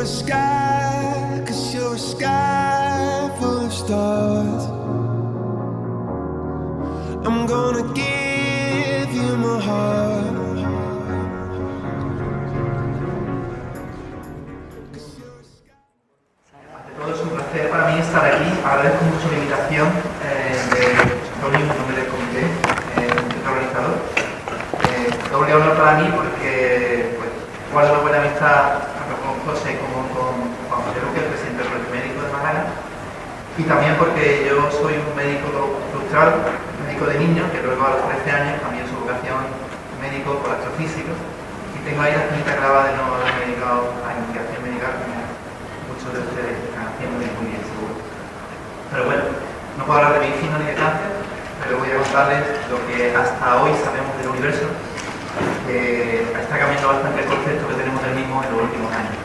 sky, 'cause you're a sky full of stars. I'm gonna give you my heart. Todo es un placer para mí estar aquí. Agradezco mucho la invitación de Tony, en nombre del comité, del organizador. Doble honor para mí porque guardo una buena amistad tanto con José como con Juan José Luque, el presidente del Colegio Médico de Málaga, y también porque yo soy un médico frustrado, médico de niños, que luego a los 13 años cambió su vocación médico por astrofísico, y tengo ahí la espinita clavada de no haberme dedicado a la investigación médica, como muchos de ustedes están haciendo muy bien, seguro. Pero bueno, no puedo hablar de medicina ni de cáncer, pero voy a contarles lo que hasta hoy sabemos del universo, que está cambiando bastante el concepto que tenemos del mismo en los últimos años.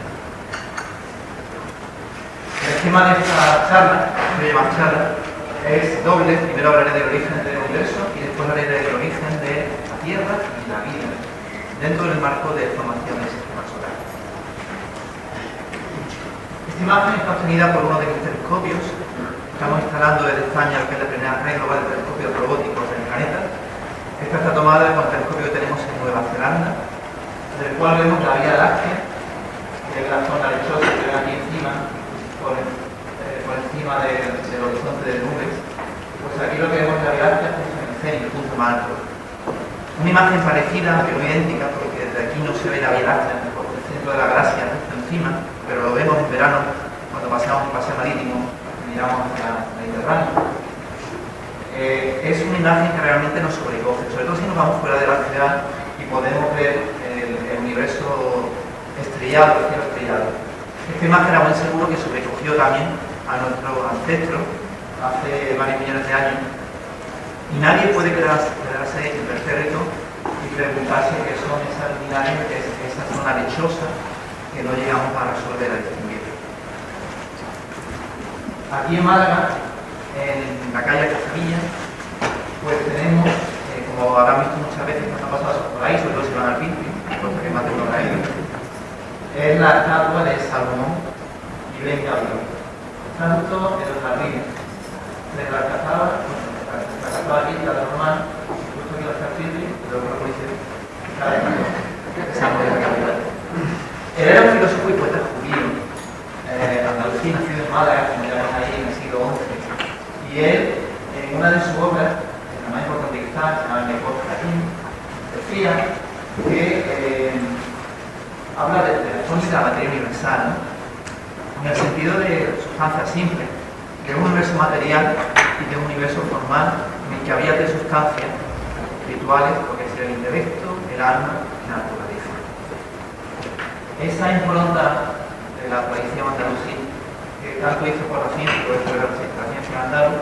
El esquema de esta charla, que voy a llamar charla, es doble. Primero hablaré del origen del universo y después hablaré del origen de la Tierra y la vida, dentro del marco de formación del sistema solar. Esta imagen está obtenida por uno de mis telescopios. Estamos instalando desde España lo que es la primera red global de telescopios robóticos del planeta. Esta está tomada con el telescopio que tenemos en Nueva Zelanda, del cual vemos la Vía Láctea, que es la zona lechosa que ven aquí encima, por encima del horizonte de nubes. Pues aquí lo que vemos es la Vía Láctea justo en el cenit, el punto más alto. Una imagen parecida, pero idéntica, porque desde aquí no se ve la Vía Láctea, por el centro de la galaxia, justo encima, pero lo vemos en verano, cuando paseamos un paseo marítimo, miramos hacia el Mediterráneo. Es una imagen que realmente nos sobrecoge, sobre todo si nos vamos fuera de la ciudad y podemos ver el universo estrellado, el cielo estrellado. Esta imagen a buen seguro que sobrecogió también a nuestros ancestros hace varios millones de años, y nadie puede quedarse impertérrito y preguntarse qué son esas luminarias, qué es esa zona lechosa que no llegamos a resolver, a distinguir. Aquí en Málaga, en la calle Cazavilla, pues tenemos, como habrán visto muchas veces cuando han pasado por ahí, sobre todo si van al Pinti, cosa que más de uno ha ido, es la estatua de Salomón y Ben Gabriel. Está justo en los jardines de la Alcazaba, la Alcazaba aquí, la de Román, justo aquí la Alcazaba, y luego la policía, cada vez más de la capital. Él era un filósofo y poeta judío, andalusí, nacido en Málaga, como llaman ahí, en el siglo XI. Y él, en una de sus obras, la más importante que está, se llama Necos Latín, decía que habla de la fuente de la materia universal, ¿no? En el sentido de sustancia simple, de un universo material y de un universo formal en el que había tres sustancias espirituales, lo que es el intelecto, el alma y la naturaleza. Esa impronta de la tradición andalusí, que tanto hizo por la ciencia, por la ciencia andaluz,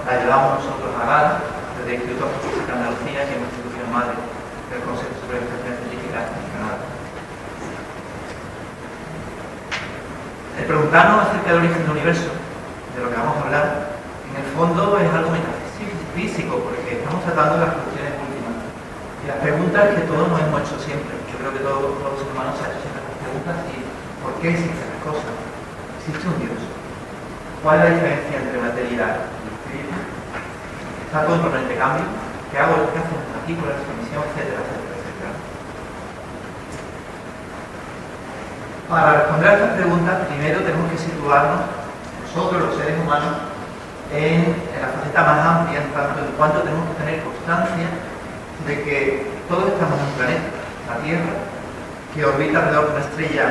la llevamos nosotros a GAL, desde el Instituto de Física de Andalucía, que es una institución madre del Consejo Superior de Investigación Científica Nacional. El preguntarnos acerca del origen del universo, de lo que vamos a hablar, en el fondo es algo metafísico, porque estamos tratando de las cuestiones últimas. Y las preguntas que todos nos hemos hecho siempre. Yo creo que todos los seres humanos se han hecho siempre las preguntas y ¿por qué existen las cosas? ¿Existe un Dios? ¿Cuál es la diferencia entre materialidad y espíritu? ¿Está todo en permanente cambio? ¿Qué hago? ¿Qué hacemos aquí con la transmisión? Etcétera, etcétera, etcétera. Para responder a estas preguntas, primero tenemos que situarnos, nosotros los seres humanos, en la faceta más amplia, en tanto en cuanto tenemos que tener constancia de que todos estamos en un planeta, la Tierra, que orbita alrededor de una estrella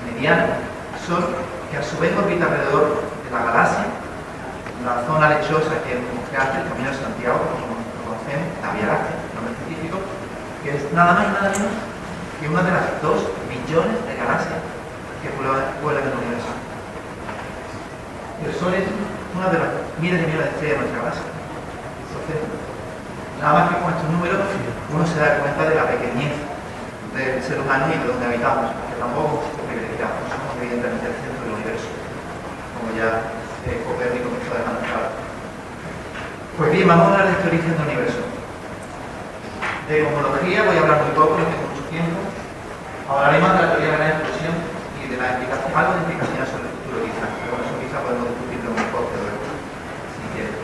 mediana, Sol, que a su vez orbita alrededor de la galaxia, la zona lechosa que es como que hace el Camino de Santiago, como lo conocemos, la Vía Láctea, el nombre científico, que es nada más y nada menos que una de las 2 billones de galaxias que vuelan en el universo. El Sol es una de las miles de millones de estrellas de nuestra galaxia. Entonces, nada más que con estos números uno se da cuenta de la pequeñez del ser humano y de donde habitamos, que tampoco somos privilegiados, somos evidentemente el centro del universo, como ya Copérnico me está dejando claro. Pues bien, vamos a hablar de este origen del universo. De cosmología voy a hablar muy poco, no tengo mucho tiempo. Hablaremos de la teoría de la gran explosión y de las implicaciones, algo de implicaciones sobre el futuro quizás, pero bueno, eso quizás podemos discutirlo un poco luego, si quieres.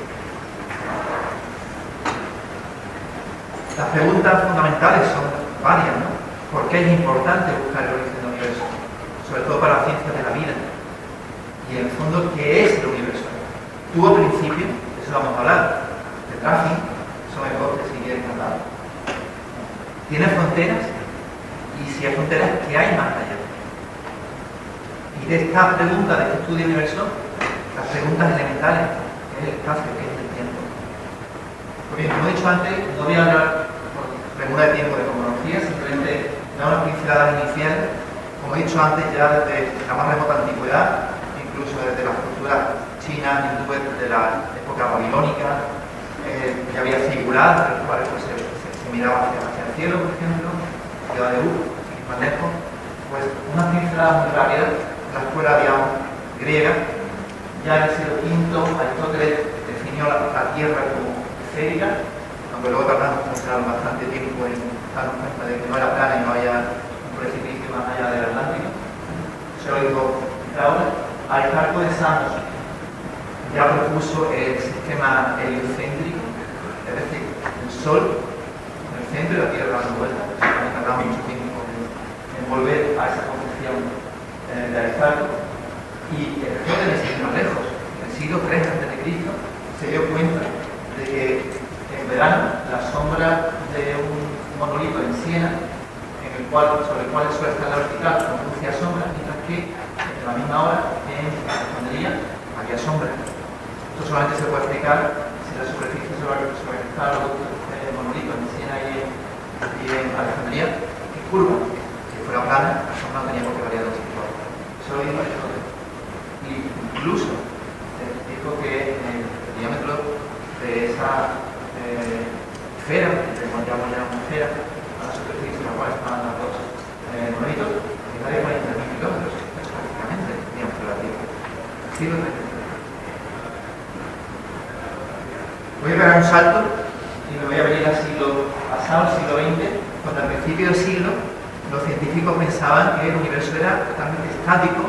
Las preguntas fundamentales son varias, ¿no? ¿Por qué es importante buscar el origen del universo? Sobre todo para las ciencias de la vida. Y en el fondo, ¿qué es el universo? Tuvo principio, de eso vamos a hablar, de Traffic, son hipótesis si quieren hablar. ¿Tiene fronteras? Y si hay fronteras, ¿qué hay más allá? Y de esta pregunta, de este estudio del universo, las preguntas elementales, ¿qué es el espacio? ¿Qué es el tiempo? Pues bien, como he dicho antes, no voy a hablar por regula de tiempo de cosmología, simplemente dar unas pinceladas iniciales. Como he dicho antes, ya desde la más remota antigüedad, incluso desde las culturas chinas, hindúes, desde la época babilónica, ya había figuras de las cuales pues, se miraba hacia el cielo, por ejemplo, ciudad de Ur, más lejos. Pues unas pinceladas muy rápidas. La escuela, digamos, griega, ya en el siglo V, Aristóteles definió la Tierra como esférica, aunque luego tardamos bastante tiempo en darnos cuenta de que no era plana y no había un precipicio más allá del Atlántico. Se lo digo ahora. Aristarco de Samos ya propuso el sistema heliocéntrico, es decir, el Sol en el centro y la Tierra dando vueltas. Tardamos mucho tiempo en volver a esa concepción de Aristarco. Y Aristóteles, sin ir más lejos, en el siglo III a.C., se dio cuenta de que en verano la sombra de un monolito en Siena, sobre el cual el sol está en la vertical, producía sombra, mientras que en la misma hora en Alejandría había sombra. Esto solamente se puede explicar si la superficie sobre la que está el monolito en Siena y en Alejandría es curva. Si fuera plana, la sombra no tenía por qué variar de sitio. Eso lo dijo Aristóteles. Y incluso dijo que el diámetro de esa esfera, que llamamos ya una esfera, a la superficie en la cual están los dos monolitos, es de 40.000 kilómetros, es prácticamente diámetro de la Tierra. Así lo tenemos. Voy a pegar un salto y me voy a venir al siglo pasado, al siglo XX, cuando al principio del siglo los científicos pensaban que el universo era totalmente estático,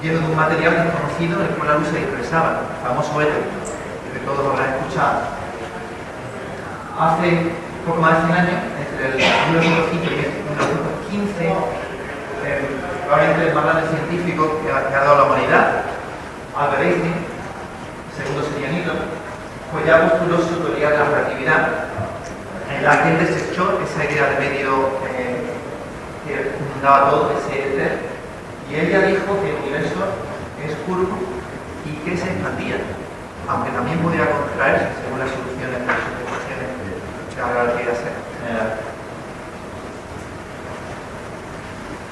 lleno de un material desconocido en el cual la luz se dispersaba, el famoso éter, que todos habrán escuchado. Hace poco más de 100 años, entre el 1905 y 1915, probablemente el más grande científico que ha dado la humanidad, Albert Einstein, segundo sería Newton, pues ya postuló su teoría de la relatividad, en la que él desechó esa idea de medio que fundaba todo, ese éter, y él ya dijo que el universo es curvo y que se expandía, aunque también podía contraerse según las soluciones de las ecuaciones que ahora quiere hacer.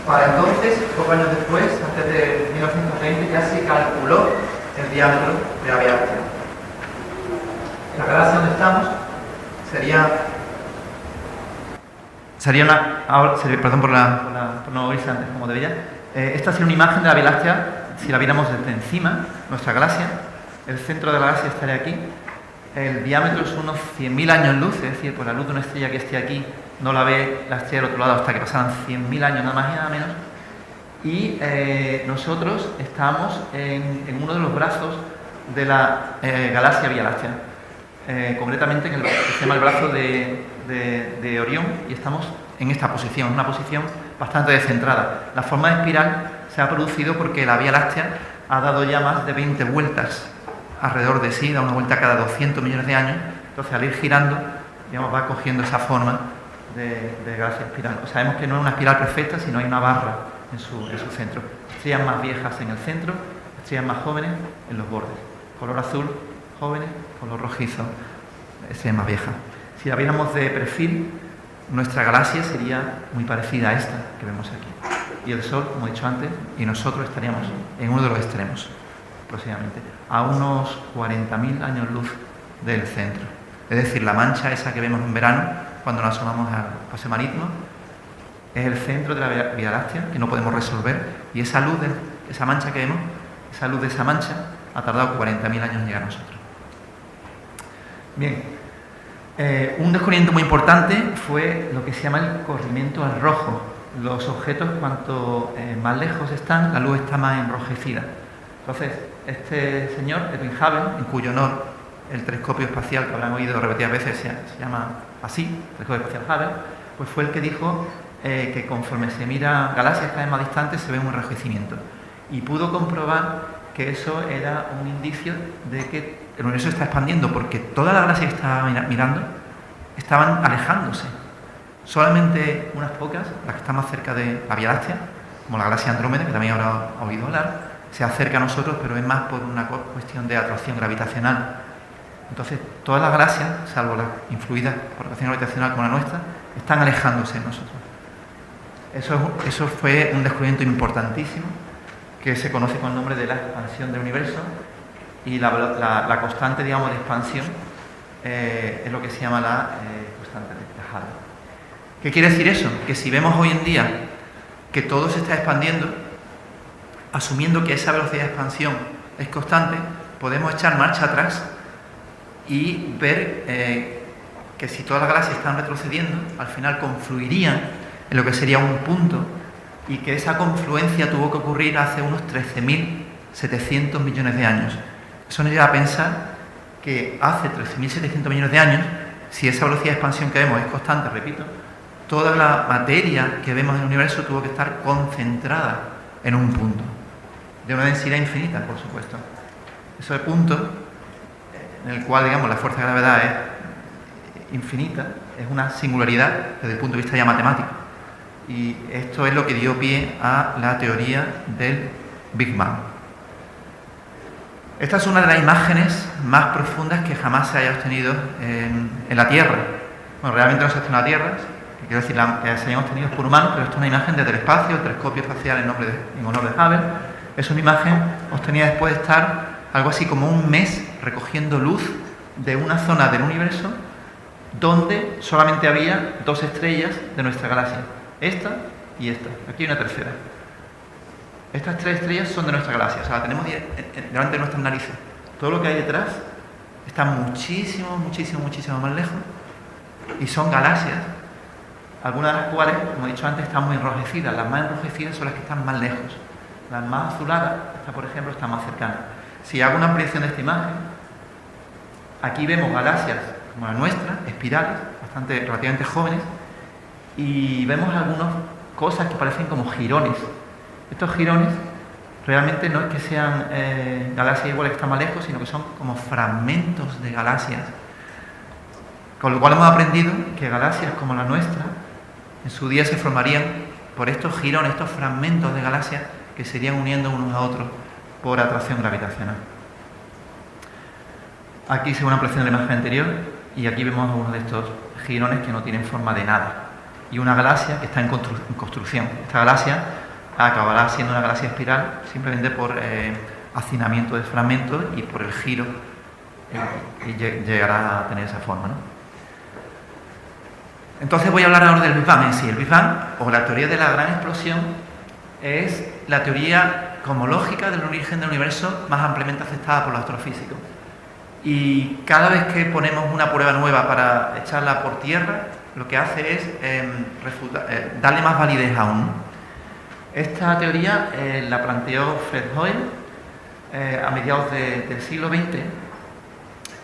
Para entonces, pocos años después, antes de 1920, ya se calculó el diámetro de la Vía Láctea. La galaxia donde estamos perdón por no oírse antes como debía. Esta sería una imagen de la Vía Láctea si la viéramos desde encima, nuestra galaxia. El centro de la galaxia estaría aquí. El diámetro es unos 100.000 años luz, es decir, pues la luz de una estrella que esté aquí no la ve la estrella del otro lado hasta que pasaran 100.000 años, nada más y nada menos. Y nosotros estamos en uno de los brazos de la galaxia Vía Láctea, concretamente en el que se llama el brazo de Orión, y estamos en esta posición, una posición bastante descentrada. La forma de espiral se ha producido porque la Vía Láctea ha dado ya más de 20 vueltas alrededor de sí, da una vuelta cada 200 millones de años, entonces al ir girando, digamos, va cogiendo esa forma de galaxia espiral. Sabemos que no es una espiral perfecta, sino hay una barra en su centro. Estrellas más viejas en el centro, estrellas más jóvenes en los bordes. Color azul, jóvenes, color rojizo, estrellas más viejas. Si la viéramos de perfil, nuestra galaxia sería muy parecida a esta que vemos aquí. Y el Sol, como he dicho antes, y nosotros estaríamos en uno de los extremos, aproximadamente, a unos 40.000 años luz del centro. Es decir, la mancha esa que vemos en verano, cuando nos asomamos al paseo marítimo, es el centro de la Vía Láctea, que no podemos resolver, y esa luz, esa mancha que vemos, esa luz de esa mancha, ha tardado 40.000 años en llegar a nosotros. Bien, un descubrimiento muy importante fue lo que se llama el corrimiento al rojo. los objetos, cuanto más lejos están, la luz está más enrojecida. Entonces, este señor, Edwin Hubble, en cuyo honor el telescopio espacial, que habrán oído repetidas veces, se llama así, telescopio espacial Hubble, pues fue el que dijo que conforme se mira galaxias cada vez más distantes se ve un enrojecimiento. Y pudo comprobar que eso era un indicio de que el universo está expandiendo, porque todas las galaxias que estaba mirando estaban alejándose. Solamente unas pocas, las que están más cerca de la Vía Láctea, como la galaxia Andrómeda, que también habrá oído hablar, se acerca a nosotros, pero es más por una cuestión de atracción gravitacional. Entonces, todas las galaxias, salvo las influidas por atracción gravitacional como la nuestra, están alejándose de nosotros. Eso fue un descubrimiento importantísimo, que se conoce con el nombre de la expansión del universo, y la constante, digamos, de expansión es lo que se llama la constante de Hubble. ¿Qué quiere decir eso? Que si vemos hoy en día que todo se está expandiendo, asumiendo que esa velocidad de expansión es constante, podemos echar marcha atrás y ver que si todas las galaxias están retrocediendo, al final confluirían en lo que sería un punto, y que esa confluencia tuvo que ocurrir hace unos 13.700 millones de años. Eso nos lleva a pensar que hace 13.700 millones de años, si esa velocidad de expansión que vemos es constante, repito, toda la materia que vemos en el universo tuvo que estar concentrada en un punto, de una densidad infinita, por supuesto. Ese punto, en el cual, digamos, la fuerza de gravedad es infinita, es una singularidad desde el punto de vista ya matemático. Y esto es lo que dio pie a la teoría del Big Bang. Esta es una de las imágenes más profundas que jamás se haya obtenido en la Tierra. Bueno, realmente no se ha obtenido en la Tierra, quiero decir, que se hayan obtenido por humanos, pero esto es una imagen desde el espacio, el telescopio espacial en honor de Hubble. Es una imagen obtenida después de estar algo así como un mes recogiendo luz de una zona del universo donde solamente había dos estrellas de nuestra galaxia. Esta y esta. Aquí hay una tercera. Estas tres estrellas son de nuestra galaxia, o sea, la tenemos delante de nuestras narices. Todo lo que hay detrás está muchísimo más lejos, y son galaxias, algunas de las cuales, como he dicho antes, están muy enrojecidas. Las más enrojecidas son las que están más lejos. Las más azuladas, esta por ejemplo, están más cercanas. Si hago una ampliación de esta imagen, aquí vemos galaxias como la nuestra, espirales, relativamente jóvenes, y vemos algunas cosas que parecen como jirones. Estos jirones realmente no es que sean galaxias iguales que están más lejos, sino que son como fragmentos de galaxias. Con lo cual hemos aprendido que galaxias como la nuestra en su día se formarían por estos jirones, estos fragmentos de galaxias que se irían uniendo unos a otros por atracción gravitacional. Aquí se ve una ampliación de la imagen anterior, y aquí vemos uno de estos jirones que no tienen forma de nada, y una galaxia que está en construcción. Esta galaxia acabará siendo una galaxia espiral simplemente por hacinamiento de fragmentos y por el giro, y llegará a tener esa forma, ¿no? Entonces voy a hablar ahora del Big Bang en sí. El Big Bang, o la teoría de la gran explosión, es la teoría cosmológica del origen del universo más ampliamente aceptada por los astrofísicos. Y cada vez que ponemos una prueba nueva para echarla por tierra, lo que hace es darle más validez aún. Esta teoría la planteó Fred Hoyle a mediados del siglo XX,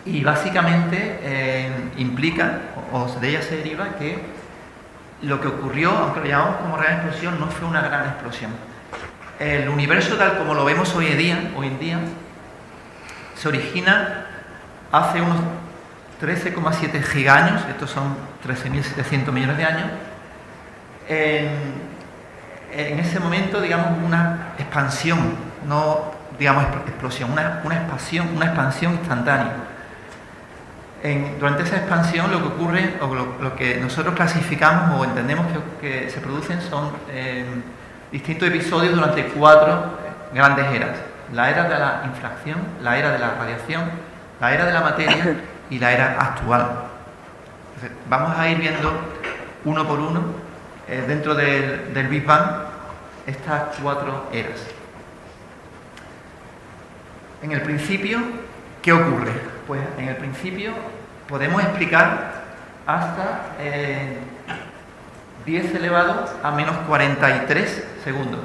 y básicamente implica, o de ella se deriva, que lo que ocurrió, aunque lo llamamos como gran explosión, no fue una gran explosión. El universo tal como lo vemos hoy en día se origina hace unos 13,7 gigaños, estos son 13.700 millones de años. En ese momento, digamos, una expansión, no digamos explosión, una expansión instantánea. Durante esa expansión lo que ocurre, o lo que nosotros clasificamos o entendemos que se producen, son distintos episodios durante 4 grandes eras: la era de la infracción, la era de la radiación, la era de la materia y la era actual. Entonces, vamos a ir viendo uno por uno dentro del Big Bang estas 4 eras. En el principio, ¿qué ocurre? Pues en el principio podemos explicar hasta 10 elevado a menos 43 segundos.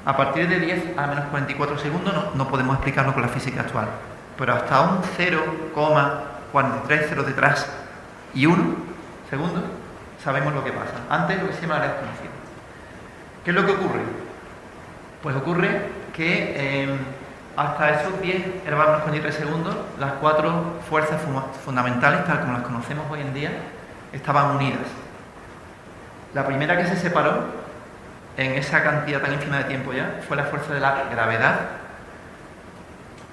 A partir de 10 a menos 44 segundos no podemos explicarlo con la física actual. Pero hasta un 0,43 ceros detrás y 1 segundo sabemos lo que pasa. Antes lo que se llama la desconocida. ¿Qué es lo que ocurre? Pues ocurre que hasta esos 10 elevado a menos 43 segundos, las 4 fuerzas fundamentales, tal como las conocemos hoy en día, estaban unidas. La primera que se separó en esa cantidad tan ínfima de tiempo ya fue la fuerza de la gravedad,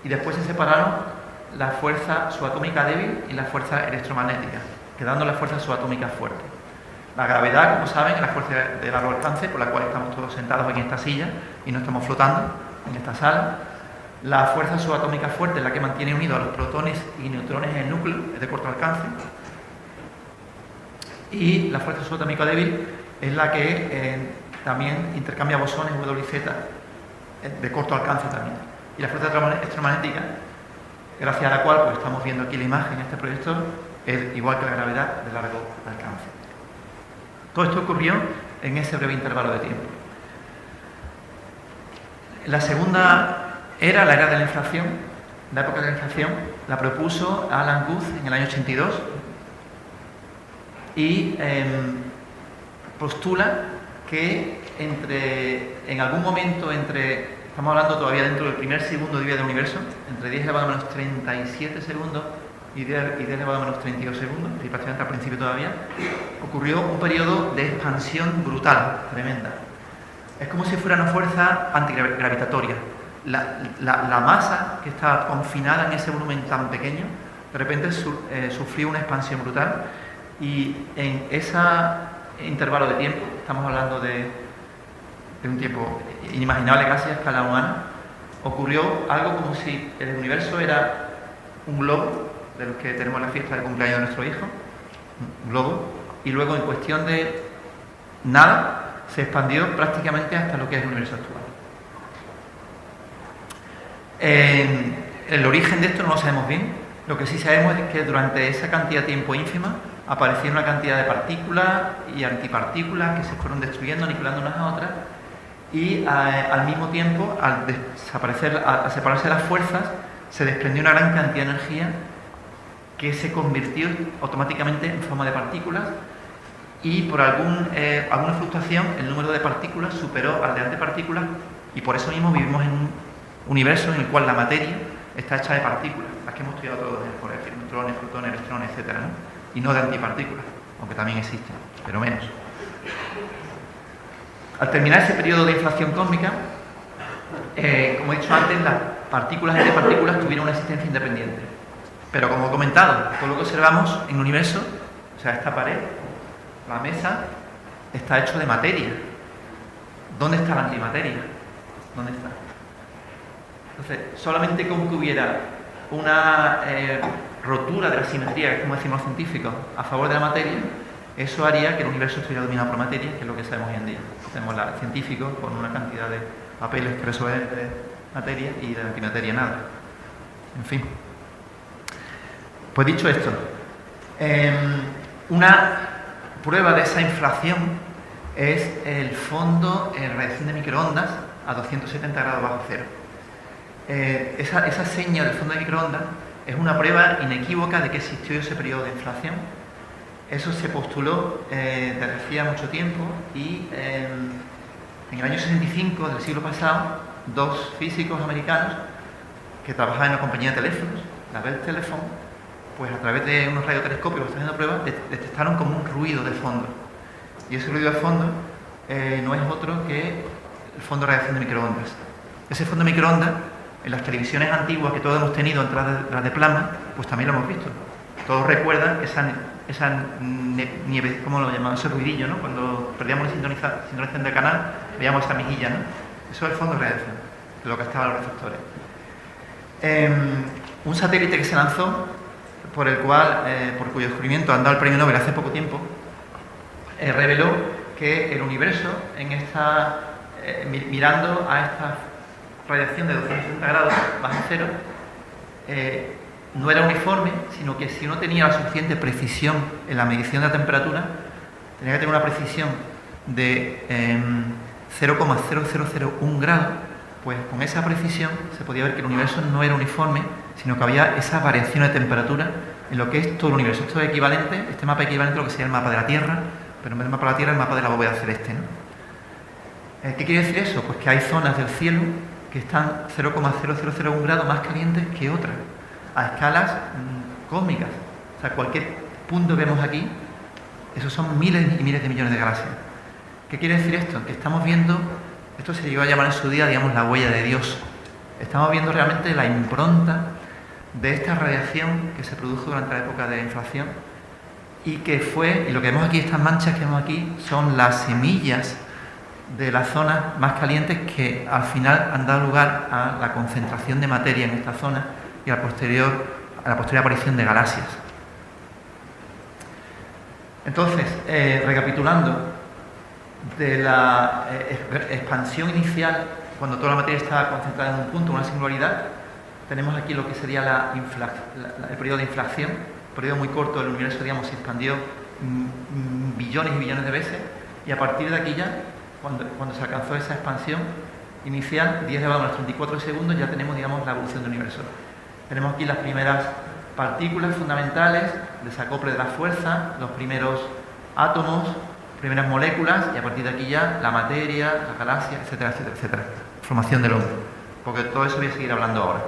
y después se separaron la fuerza subatómica débil y la fuerza electromagnética, quedando la fuerza subatómica fuerte. La gravedad, como saben, es la fuerza de largo alcance por la cual estamos todos sentados aquí en esta silla y no estamos flotando en esta sala. La fuerza subatómica fuerte es la que mantiene unidos a los protones y neutrones en el núcleo, es de corto alcance. Y la fuerza subatómica débil es la que también intercambia bosones W y Z, de corto alcance también. Y la fuerza electromagnética, gracias a la cual pues, estamos viendo aquí la imagen en este proyector, es igual que la gravedad de largo alcance. Todo esto ocurrió en ese breve intervalo de tiempo. La segunda era la era de la inflación. La época de la inflación la propuso Alan Guth en el año 82 y postula que en algún momento estamos hablando todavía dentro del primer segundo de vida del universo, entre 10 elevado a menos 37 segundos y 10 elevado a menos 32 segundos, y prácticamente al principio todavía, ocurrió un periodo de expansión brutal, tremenda. Es como si fuera una fuerza antigravitatoria. La masa que está confinada en ese volumen tan pequeño, de repente sufrió una expansión brutal, y en ese intervalo de tiempo, estamos hablando de un tiempo inimaginable casi a escala humana, ocurrió algo como si el universo era un globo, de los que tenemos la fiesta de cumpleaños de nuestro hijo, un globo, y luego en cuestión de nada se expandió prácticamente hasta lo que es el universo actual. El origen de esto no lo sabemos bien. Lo que sí sabemos es que durante esa cantidad de tiempo ínfima aparecieron una cantidad de partículas y antipartículas que se fueron destruyendo, aniquilando unas a otras, y al mismo tiempo, al separarse las fuerzas, se desprendió una gran cantidad de energía que se convirtió automáticamente en forma de partículas, y por alguna fluctuación el número de partículas superó al de antipartículas, y por eso mismo vivimos en un universo en el cual la materia está hecha de partículas, las que hemos estudiado todos en el colegio, neutrones, protones, electrones, etc., ¿no? Y no de antipartículas, aunque también existen, pero menos. Al terminar ese periodo de inflación cósmica, como he dicho antes, las partículas y antipartículas tuvieron una existencia independiente. Pero como he comentado, todo lo que observamos en el universo, o sea, esta pared, la mesa, está hecho de materia. ¿Dónde está la antimateria? ¿Dónde está? Entonces, solamente con que hubiera una rotura de la simetría, que es como decimos los científicos, a favor de la materia, eso haría que el universo estuviera dominado por materia, que es lo que sabemos hoy en día. Tenemos científicos con una cantidad de papeles que resuelven de materia y de antimateria nada. En fin. Pues dicho esto, una prueba de esa inflación es el fondo en radiación de microondas a 270 grados bajo cero. Esa seña del fondo de microondas es una prueba inequívoca de que existió ese periodo de inflación. Eso se postuló desde hacía mucho tiempo, y en el año 65 del siglo pasado, dos físicos americanos que trabajaban en una compañía de teléfonos, la Bell Telephone, pues a través de unos radiotelescopios que estaban haciendo pruebas, detectaron como un ruido de fondo. Y ese ruido de fondo no es otro que el fondo de radiación de microondas. Ese fondo de microondas, en las televisiones antiguas que todos hemos tenido, las de plasma, pues también lo hemos visto. Todos recuerdan esa nieve, ¿cómo lo llamamos? Ese ruidillo, ¿no? Cuando perdíamos la sintonización del canal, veíamos esa mejilla, ¿no? Eso es el fondo de radiación, de lo que estaban los receptores. Un satélite que se lanzó, por cuyo descubrimiento han dado el premio Nobel hace poco tiempo, reveló que el universo, mirando a esta radiación de 260 grados bajo cero, no era uniforme, sino que si uno tenía la suficiente precisión en la medición de la temperatura, tenía que tener una precisión de 0,0001 grado, pues con esa precisión se podía ver que el universo no era uniforme, sino que había esas variaciones de temperatura en lo que es todo el universo. Esto es equivalente, este mapa es equivalente a lo que sería el mapa de la Tierra, pero en vez del mapa de la Tierra, el mapa de la bóveda celeste, ¿no? ¿Qué quiere decir eso? Pues que hay zonas del cielo que están 0,0001 grados más calientes que otras, a escalas cósmicas. O sea, cualquier punto que vemos aquí, esos son miles y miles de millones de galaxias. ¿Qué quiere decir esto? Que estamos viendo, esto se llegó a llamar en su día, digamos, la huella de Dios. Estamos viendo realmente la impronta de esta radiación que se produjo durante la época de inflación y que fue, y lo que vemos aquí, estas manchas que vemos aquí, son las semillas de las zonas más calientes que al final han dado lugar a la concentración de materia en esta zona y a la posterior aparición de galaxias. Entonces, recapitulando, de la expansión inicial, cuando toda la materia estaba concentrada en un punto, una singularidad, tenemos aquí lo que sería el periodo de inflación, un periodo muy corto del universo, digamos, se expandió billones y billones de veces, y a partir de aquí ya, cuando se alcanzó esa expansión inicial, 10 elevado a menos 34 segundos, ya tenemos, digamos, la evolución del universo. Tenemos aquí las primeras partículas fundamentales, desacople de la fuerza, los primeros átomos, primeras moléculas, y a partir de aquí ya la materia, las galaxias, etcétera, etcétera, etcétera. Formación del hombre. Porque todo eso voy a seguir hablando ahora.